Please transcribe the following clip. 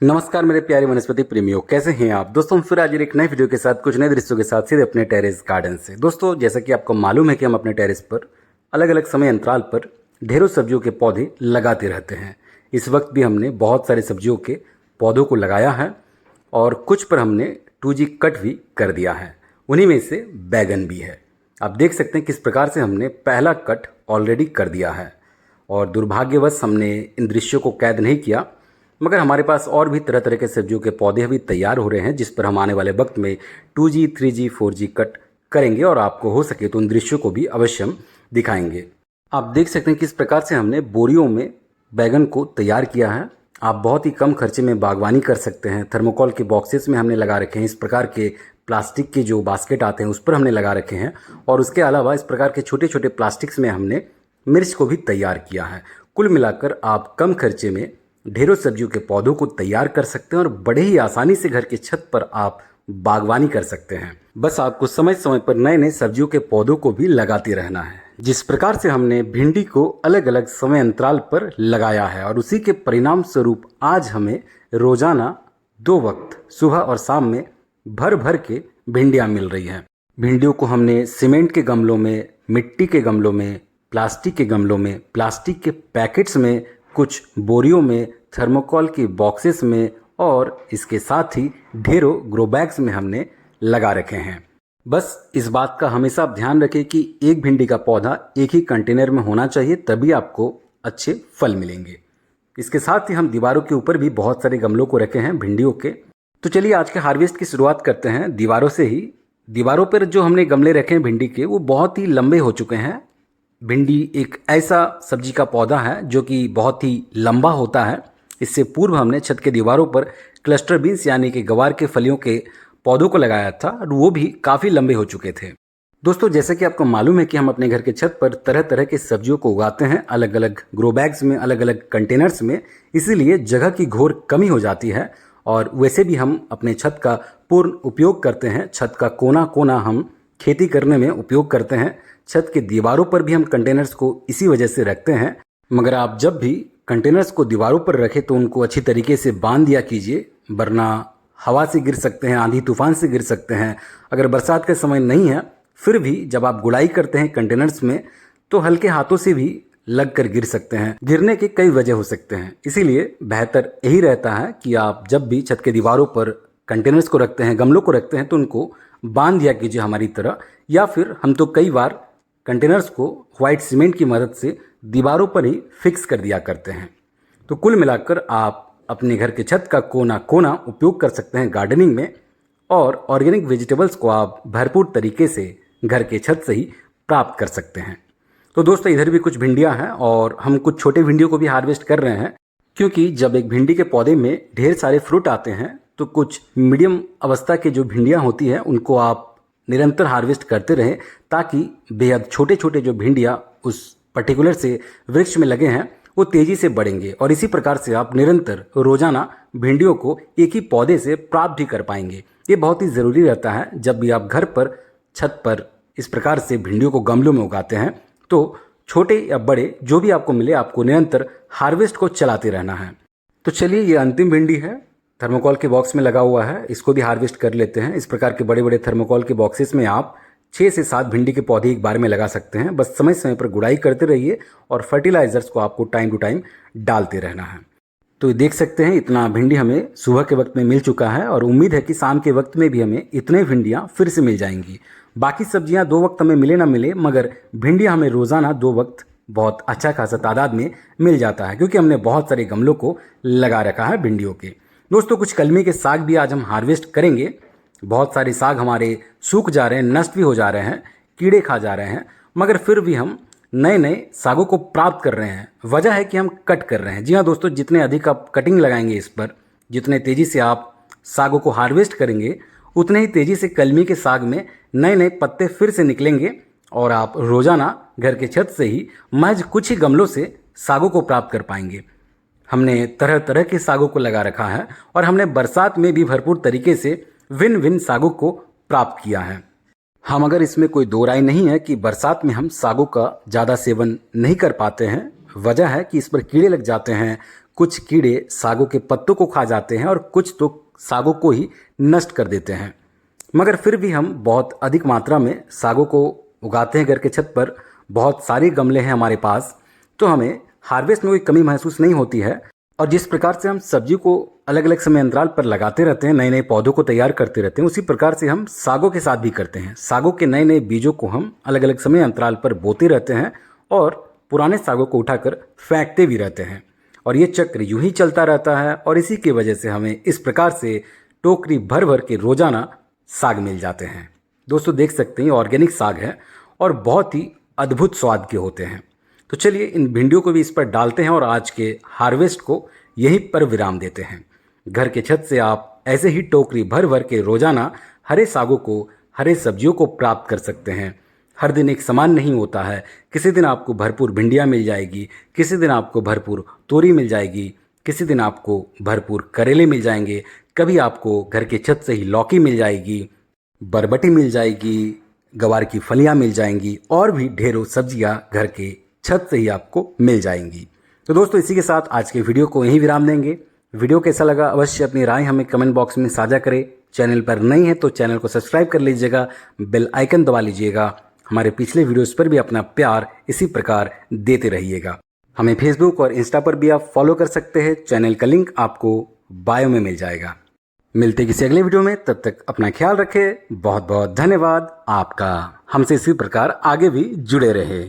नमस्कार मेरे प्यारे वनस्पति प्रेमियों, कैसे हैं आप दोस्तों। फिर आज एक नए वीडियो के साथ कुछ नए दृश्यों के साथ सीधे अपने टेरेस गार्डन से। दोस्तों जैसा कि आपको मालूम है कि हम अपने टेरेस पर अलग अलग समय अंतराल पर ढेरों सब्जियों के पौधे लगाते रहते हैं। इस वक्त भी हमने बहुत सारे सब्जियों के पौधों को लगाया है और कुछ पर हमने 2G कट भी कर दिया है। उन्हीं में से बैगन भी है। आप देख सकते हैं किस प्रकार से हमने पहला कट ऑलरेडी कर दिया है और दुर्भाग्यवश हमने इन दृश्यों को कैद नहीं किया, मगर हमारे पास और भी तरह तरह के सब्जियों के पौधे अभी तैयार हो रहे हैं जिस पर हम आने वाले वक्त में 2G, 3G, 4G कट करेंगे और आपको हो सके तो उन दृश्यों को भी अवश्य हम दिखाएंगे। आप देख सकते हैं किस प्रकार से हमने बोरियों में बैगन को तैयार किया है। आप बहुत ही कम खर्चे में बागवानी कर सकते हैं। थर्मोकॉल के बॉक्सेस में हमने लगा रखे हैं, इस प्रकार के प्लास्टिक के जो बास्केट आते हैं उस पर हमने लगा रखे हैं और उसके अलावा इस प्रकार के छोटे छोटे प्लास्टिक्स में हमने मिर्च को भी तैयार किया है। कुल मिलाकर आप कम खर्चे में ढेरों सब्जियों के पौधों को तैयार कर सकते हैं और बड़े ही आसानी से घर की छत पर आप बागवानी कर सकते हैं। बस आपको समय समय पर नए नए सब्जियों के पौधों को भी लगाते रहना है। जिस प्रकार से हमने भिंडी को अलग अलग समय अंतराल पर लगाया है और उसी के परिणाम स्वरूप आज हमें रोजाना 2 वक्त सुबह और शाम में भर भर के भिंडियाँ मिल रही हैं। भिंडियों को हमने सीमेंट के गमलों में, मिट्टी के गमलों में, प्लास्टिक के गमलों में, प्लास्टिक के पैकेट्स में, कुछ बोरियों में, थर्मोकॉल की बॉक्सेस में और इसके साथ ही ढेरों ग्रो बैग्स में हमने लगा रखे हैं। बस इस बात का हमेशा आप ध्यान रखें कि एक भिंडी का पौधा एक ही कंटेनर में होना चाहिए, तभी आपको अच्छे फल मिलेंगे। इसके साथ ही हम दीवारों के ऊपर भी बहुत सारे गमलों को रखे हैं भिंडियों के। तो चलिए आज के हार्वेस्ट की शुरुआत करते हैं दीवारों से ही। दीवारों पर जो हमने गमले रखे हैं भिंडी के, वो बहुत ही लंबे हो चुके हैं। भिंडी एक ऐसा सब्जी का पौधा है जो कि बहुत ही लंबा होता है। इससे पूर्व हमने छत के दीवारों पर क्लस्टर बीन्स यानी कि गवार के फलियों के पौधों को लगाया था और वो भी काफ़ी लंबे हो चुके थे। दोस्तों जैसे कि आपको मालूम है कि हम अपने घर के छत पर तरह तरह के सब्जियों को उगाते हैं, अलग अलग ग्रो बैग्स में, अलग अलग कंटेनर्स में। इसीलिए जगह की घोर कमी हो जाती है और वैसे भी हम अपने छत का पूर्ण उपयोग करते हैं। छत का कोना कोना हम खेती करने में उपयोग करते हैं। छत के दीवारों पर भी हम कंटेनर्स को इसी वजह से रखते हैं। मगर आप जब भी कंटेनर्स को दीवारों पर रखें तो उनको अच्छी तरीके से बांध दिया कीजिए, वरना हवा से गिर सकते हैं, आंधी तूफान से गिर सकते हैं। अगर बरसात का समय नहीं है फिर भी जब आप गुड़ाई करते हैं कंटेनर्स में तो हल्के हाथों से भी लग कर गिर सकते हैं। गिरने के कई वजह हो सकते हैं, इसीलिए बेहतर यही रहता है कि आप जब भी छत के दीवारों पर कंटेनर्स को रखते हैं, गमलों को रखते हैं तो उनको बांध दिया कीजिए हमारी तरह। या फिर हम तो कई बार कंटेनर्स को व्हाइट सीमेंट की मदद से दीवारों पर ही फिक्स कर दिया करते हैं। तो कुल मिलाकर आप अपने घर के छत का कोना कोना उपयोग कर सकते हैं गार्डनिंग में और ऑर्गेनिक वेजिटेबल्स को आप भरपूर तरीके से घर के छत से ही प्राप्त कर सकते हैं। तो दोस्तों इधर भी कुछ भिंडियां हैं और हम कुछ छोटे भिंडियों को भी हार्वेस्ट कर रहे हैं, क्योंकि जब एक भिंडी के पौधे में ढेर सारे फ्रूट आते हैं तो कुछ मीडियम अवस्था के जो भिंडियाँ होती हैं उनको आप निरंतर हार्वेस्ट करते रहें, ताकि बेहद छोटे छोटे जो भिंडियाँ उस पर्टिकुलर से वृक्ष में लगे हैं वो तेज़ी से बढ़ेंगे और इसी प्रकार से आप निरंतर रोजाना भिंडियों को एक ही पौधे से प्राप्त भी कर पाएंगे। ये बहुत ही ज़रूरी रहता है। जब भी आप घर पर छत पर इस प्रकार से भिंडियों को गमलों में उगाते हैं तो छोटे या बड़े जो भी आपको मिले आपको निरंतर हार्वेस्ट को चलाते रहना है। तो चलिए ये अंतिम भिंडी है, थर्मोकॉल के बॉक्स में लगा हुआ है, इसको भी हार्वेस्ट कर लेते हैं। इस प्रकार के बड़े बड़े थर्मोकॉल के बॉक्सेस में आप 6 से 7 भिंडी के पौधे एक बार में लगा सकते हैं। बस समय समय पर गुड़ाई करते रहिए और फर्टिलाइजर्स को आपको टाइम टू टाइम डालते रहना है। तो देख सकते हैं इतना भिंडी हमें सुबह के वक्त में मिल चुका है और उम्मीद है कि शाम के वक्त में भी हमें इतने भिंडियाँ फिर से मिल जाएंगी। बाकी सब्जियाँ 2 वक्त हमें मिले ना मिले, मगर भिंडियाँ हमें रोज़ाना 2 वक्त बहुत अच्छा खासा तादाद में मिल जाता है, क्योंकि हमने बहुत सारे गमलों को लगा रखा है भिंडियों के। दोस्तों कुछ कलमी के साग भी आज हम हार्वेस्ट करेंगे। बहुत सारे साग हमारे सूख जा रहे हैं, नष्ट भी हो जा रहे हैं, कीड़े खा जा रहे हैं, मगर फिर भी हम नए नए सागों को प्राप्त कर रहे हैं। वजह है कि हम कट कर रहे हैं। जी हाँ दोस्तों, जितने अधिक आप कटिंग लगाएंगे इस पर, जितने तेज़ी से आप सागों को हार्वेस्ट करेंगे, उतने ही तेज़ी से कलमी के साग में नए नए पत्ते फिर से निकलेंगे और आप रोज़ाना घर के छत से ही महज कुछ ही गमलों से सागों को प्राप्त कर पाएंगे। हमने तरह तरह के सागों को लगा रखा है और हमने बरसात में भी भरपूर तरीके से विन विन सागों को प्राप्त किया है। हम अगर इसमें कोई दो राय नहीं है कि बरसात में हम सागों का ज़्यादा सेवन नहीं कर पाते हैं। वजह है कि इस पर कीड़े लग जाते हैं, कुछ कीड़े सागों के पत्तों को खा जाते हैं और कुछ तो सागों को ही नष्ट कर देते हैं। मगर फिर भी हम बहुत अधिक मात्रा में सागों को उगाते हैं घर के छत पर। बहुत सारे गमले हैं हमारे पास, तो हमें हार्वेस्ट में कोई कमी महसूस नहीं होती है। और जिस प्रकार से हम सब्जी को अलग अलग समय अंतराल पर लगाते रहते हैं, नए नए पौधों को तैयार करते रहते हैं, उसी प्रकार से हम सागों के साथ भी करते हैं। सागों के नए नए बीजों को हम अलग अलग समय अंतराल पर बोते रहते हैं और पुराने सागों को उठाकर फेंकते भी रहते हैं। और ये चक्र यूं ही चलता रहता है और इसी की वजह से हमें इस प्रकार से टोकरी भर भर के रोजाना साग मिल जाते हैं। दोस्तों देख सकते हैं ऑर्गेनिक साग है और बहुत ही अद्भुत स्वाद के होते हैं। तो चलिए इन भिंडियों को भी इस पर डालते हैं और आज के हार्वेस्ट को यहीं पर विराम देते हैं। घर के छत से आप ऐसे ही टोकरी भर भर के रोजाना हरे सागों को, हरे सब्जियों को प्राप्त कर सकते हैं। हर दिन एक समान नहीं होता है। किसी दिन आपको भरपूर भिंडियाँ मिल जाएगी, किसी दिन आपको भरपूर तोरी मिल जाएगी, किसी दिन आपको भरपूर करेले मिल जाएंगे, कभी आपको घर के छत से ही लौकी मिल जाएगी, बरबटी मिल जाएगी, गवार की फलियां मिल जाएंगी और भी ढेरों सब्जियां घर के छत से ही आपको मिल जाएंगी। तो दोस्तों इसी के साथ आज के वीडियो को यहीं विराम देंगे। वीडियो कैसा लगा अवश्य अपनी राय हमें कमेंट बॉक्स में साझा करें। चैनल पर नई है तो चैनल को सब्सक्राइब कर लीजिएगा, बेल आइकन दबा लीजिएगा। हमारे पिछले वीडियोस पर भी अपना प्यार इसी प्रकार देते रहिएगा। हमें फेसबुक और इंस्टा पर भी आप फॉलो कर सकते हैं। चैनल का लिंक आपको बायो में मिल जाएगा। मिलते किसी अगले वीडियो में, तब तक अपना ख्याल रखें। बहुत बहुत धन्यवाद आपका। हमसे इसी प्रकार आगे भी जुड़े रहे।